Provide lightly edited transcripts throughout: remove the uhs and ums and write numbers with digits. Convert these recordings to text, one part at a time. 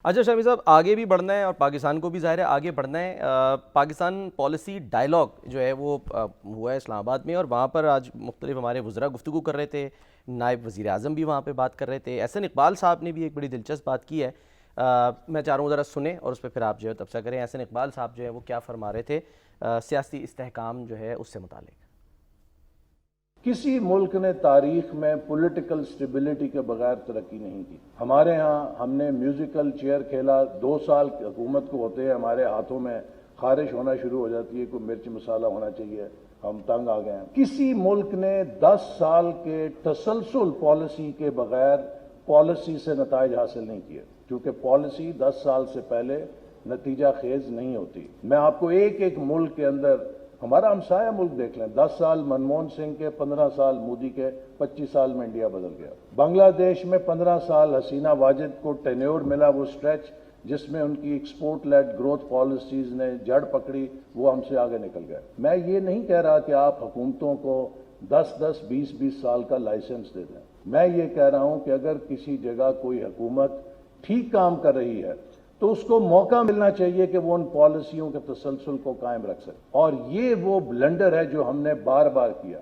اچھا شامی صاحب، آگے بھی بڑھنا ہے اور پاکستان کو بھی ظاہر ہے آگے بڑھنا ہے۔ پاکستان پالیسی ڈائلاگ جو ہے وہ ہوا ہے اسلام آباد میں، اور وہاں پر آج مختلف ہمارے وزراء گفتگو کر رہے تھے، نائب وزیر اعظم بھی وہاں پہ بات کر رہے تھے، احسن اقبال صاحب نے بھی ایک بڑی دلچسپ بات کی ہے۔ میں چاہ رہا ہوں ذرا سنیں اور اس پہ پھر آپ جو ہے تبصرہ کریں۔ احسن اقبال صاحب جو ہے وہ کیا فرما رہے تھے سیاسی استحکام جو ہے اس سے متعلق۔ کسی ملک نے تاریخ میں پولیٹیکل سٹیبلٹی کے بغیر ترقی نہیں کی۔ ہمارے ہاں ہم نے میوزیکل چیئر کھیلا، 2 سال حکومت کو ہوتے ہیں ہمارے ہاتھوں میں خارش ہونا شروع ہو جاتی ہے، کوئی مرچ مسالہ ہونا چاہیے، ہم تنگ آ گئے ہیں۔ کسی ملک نے 10 سال کے تسلسل پالیسی کے بغیر پالیسی سے نتائج حاصل نہیں کیے، کیونکہ پالیسی 10 سال سے پہلے نتیجہ خیز نہیں ہوتی۔ میں آپ کو ایک ملک کے اندر، ہمارا ہمسایہ ملک دیکھ لیں، 10 سال منموہن سنگھ کے، 15 سال مودی کے، 25 سال میں انڈیا بدل گیا۔ بنگلہ دیش میں 15 سال حسینہ واجد کو ٹینیور ملا، وہ سٹریچ جس میں ان کی ایکسپورٹ لیڈ گروتھ پالیسیز نے جڑ پکڑی، وہ ہم سے آگے نکل گئے۔ میں یہ نہیں کہہ رہا کہ آپ حکومتوں کو 10 20 سال کا لائسنس دے دیں، میں یہ کہہ رہا ہوں کہ اگر کسی جگہ کوئی حکومت ٹھیک کام کر رہی ہے تو اس کو موقع ملنا چاہیے کہ وہ ان پالیسیوں کے تسلسل کو قائم رکھ سکے، اور یہ وہ بلنڈر ہے جو ہم نے بار بار کیا۔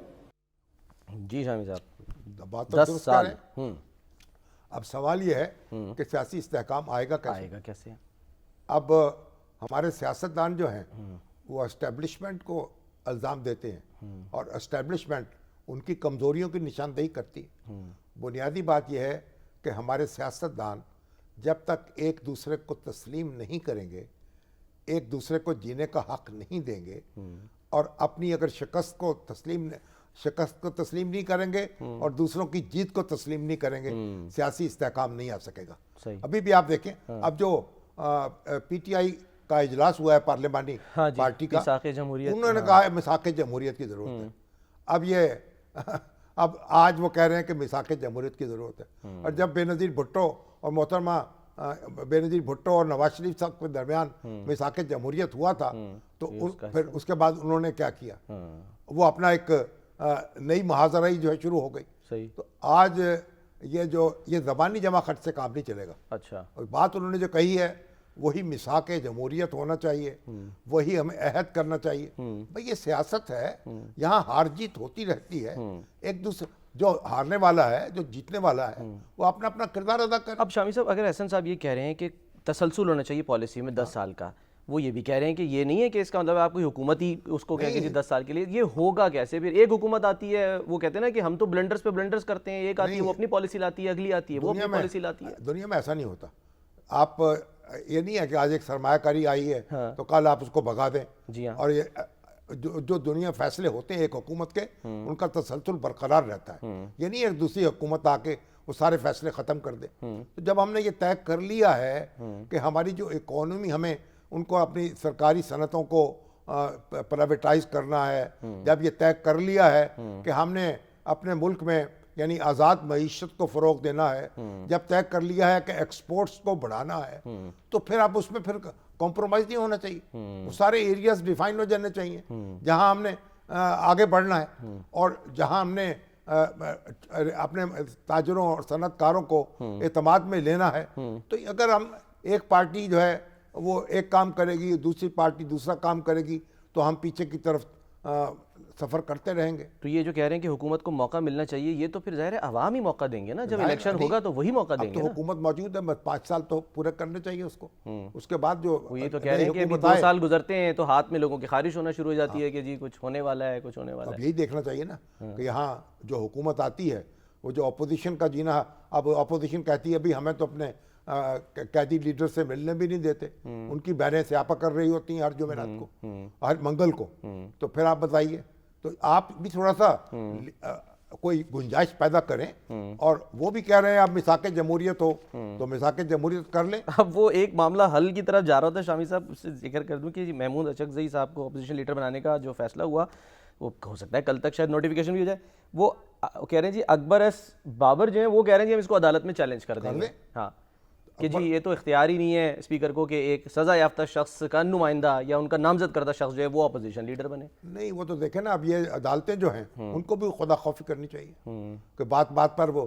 جی شامی صاحب، بات تو 10 درست سال کر رہے ہیں۔ اب سوال یہ ہے کہ سیاسی استحکام آئے گا کیسے؟ اب ہمارے سیاستدان جو ہیں وہ اسٹیبلشمنٹ کو الزام دیتے ہیں، اور اسٹیبلشمنٹ ان کی کمزوریوں کی نشاندہی کرتی ہے۔ بنیادی بات یہ ہے کہ ہمارے سیاستدان جب تک ایک دوسرے کو تسلیم نہیں کریں گے، ایک دوسرے کو جینے کا حق نہیں دیں گے، اور اپنی اگر شکست کو تسلیم نہیں کریں گے اور دوسروں کی جیت کو تسلیم نہیں کریں گے، سیاسی استحکام نہیں آ سکے گا۔ ابھی بھی آپ دیکھیں، اب جو پی ٹی آئی کا اجلاس ہوا ہے پارلیمانی پارٹی کا، انہوں نے کہا ہے میثاق جمہوریت کی ضرورت ہے۔ اب آج وہ کہہ رہے ہیں کہ میثاق جمہوریت کی ضرورت ہے، اور جب بے نظیر بھٹو اور محترمہ بے نظیر بھٹو اور نواز شریف صاحب کے درمیان میثاق جمہوریت ہوا تھا، تو پھر اس کے بعد انہوں نے کیا کیا، وہ اپنا ایک نئی محاذرہی جو ہے شروع ہو گئی۔ تو آج یہ زبانی جمع خرچ سے کام نہیں چلے گا۔ اچھا، بات انہوں نے جو کہی ہے وہی میثاق جمہوریت ہونا چاہیے، وہی ہمیں عہد کرنا چاہیے۔ بھئی یہ سیاست ہے، یہاں ہار جیت ہوتی رہتی ہے، ایک دوسرے جو ہارنے والا ہے، جو جیتنے والا ہے، وہ اپنا اپنا کردار ادا کر۔ اب شامی صاحب، اگر احسن صاحب یہ کہہ رہے ہیں کہ تسلسل ہونا چاہیے پالیسی میں 10 سال کا، وہ یہ بھی کہہ رہے ہیں کہ یہ نہیں ہے کہ اس کا مطلب آپ کوئی حکومت ہی اس کو کہیں گے 10 سال کے لیے، یہ ہوگا کیسے؟ پھر ایک حکومت آتی ہے، وہ کہتے ہیں نا کہ ہم تو بلنڈرز پہ بلنڈرز کرتے ہیں، ایک آتی ہے وہ اپنی پالیسی لاتی ہے، اگلی آتی ہے وہ اپنی پالیسی لاتی ہے۔ دنیا میں ایسا نہیں ہوتا۔ آپ یہ نہیں ہے کہ آج ایک سرمایہ کاری آئی ہے تو کل آپ اس کو بھگا دیں، اور یہ جو دنیا فیصلے ہوتے ہیں ایک حکومت کے، ان کا تسلسل برقرار رہتا ہے۔ یہ نہیں ایک دوسری حکومت آ کے وہ سارے فیصلے ختم کر دے۔ تو جب ہم نے یہ طے کر لیا ہے کہ ہماری جو اکانومی، ہمیں ان کو اپنی سرکاری صنعتوں کو پرائیویٹائز کرنا ہے، جب یہ طے کر لیا ہے کہ ہم نے اپنے ملک میں یعنی آزاد معیشت کو فروغ دینا ہے، جب طے کر لیا ہے کہ ایکسپورٹس کو بڑھانا ہے، تو پھر اب اس میں پھر کمپرومائز نہیں ہونا چاہیے۔ وہ سارے ایریاز ڈیفائن ہو جانے چاہیے جہاں ہم نے آگے بڑھنا ہے، اور جہاں ہم نے اپنے تاجروں اور صنعت کاروں کو اعتماد میں لینا ہے۔ تو اگر ہم ایک پارٹی جو ہے وہ ایک کام کرے گی، دوسری پارٹی دوسرا کام کرے گی، تو ہم پیچھے کی طرف سفر کرتے رہیں گے۔ تو یہ جو کہہ رہے ہیں کہ حکومت کو موقع ملنا چاہیے، یہ تو پھر ظاہر ہے عوام ہی موقع دیں گے نا، جب الیکشن ہوگا تو وہی موقع دیں گے۔ اب تو حکومت موجود ہے، 5 سال تو پورے کرنے چاہیے اس کو، اس کے بعد جو وہ یہ تو کہہ رہے ہیں کہ ابھی 2 سال گزرتے ہیں تو ہاتھ میں لوگوں کی خارش ہونا شروع ہو جاتی ہے کہ جی کچھ ہونے والا ہے، کچھ ہونے والا ہے۔ اب یہی دیکھنا چاہیے نا کہ یہاں جو حکومت آتی ہے، وہ جو اپوزیشن کا جینا، اب اپوزیشن کہتی ہے ابھی ہمیں تو اپنے قیدی لیڈر سے ملنے بھی نہیں دیتے، ان کی بہنیں سیاپا کر رہی ہوتی ہیں ہر جمعرات کو، ہر منگل کو، تو پھر آپ بتائیے، تو آپ بھی تھوڑا سا کوئی گنجائش پیدا کریں۔ اور وہ بھی کہہ رہے ہیں اب میثاق جمہوریت ہو تو میثاق جمہوریت کر لیں۔ اب وہ ایک معاملہ حل کی طرف جا رہا تھا شامی صاحب، اس سے ذکر کر دوں کہ محمود اچکزئی صاحب کو اپوزیشن لیڈر بنانے کا جو فیصلہ ہوا، وہ ہو سکتا ہے کل تک شاید نوٹیفیکیشن بھی ہو جائے۔ وہ کہہ رہے ہیں جی اکبر ایس بابر جو ہیں وہ کہہ رہے ہیں کہ ہم اس کو عدالت میں چیلنج کر دیں گے، ہاں، کہ جی یہ تو اختیار ہی نہیں ہے اسپیکر کو کہ ایک سزا یافتہ شخص کا نمائندہ یا ان کا نامزد کردہ شخص جو ہے وہ اپوزیشن لیڈر بنے۔ نہیں، وہ تو دیکھیں نا، اب یہ عدالتیں جو ہیں ان کو بھی خدا خوفی کرنی چاہیے کہ بات بات پر وہ